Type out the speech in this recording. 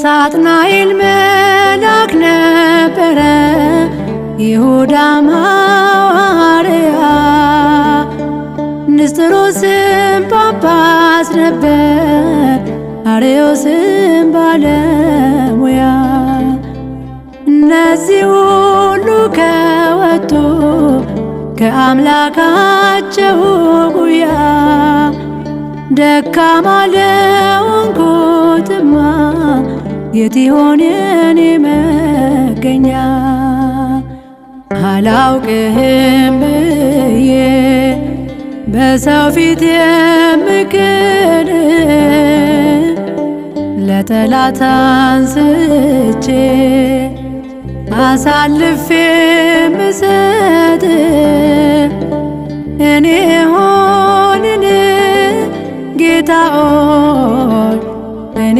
ሳጥናኤል መልአክ ነበረ፣ ይሁዳም ሐዋርያ፣ ንስጥሮስም ጳጳስ ነበር፣ አርዮስም ባለሙያ። እነዚህ ሁሉ ከወጡ ከአምላካቸው ጉያ ደካማ ለሆንኩትማ የት ይሆን የኔ መገኛ? አላውቅህም ብዬ በሰው ፊት የምክድ ለጠላት አንስቼ አሳልፌ ምሰጥ እኔ ሆንን ጌታ ሆይ እኔ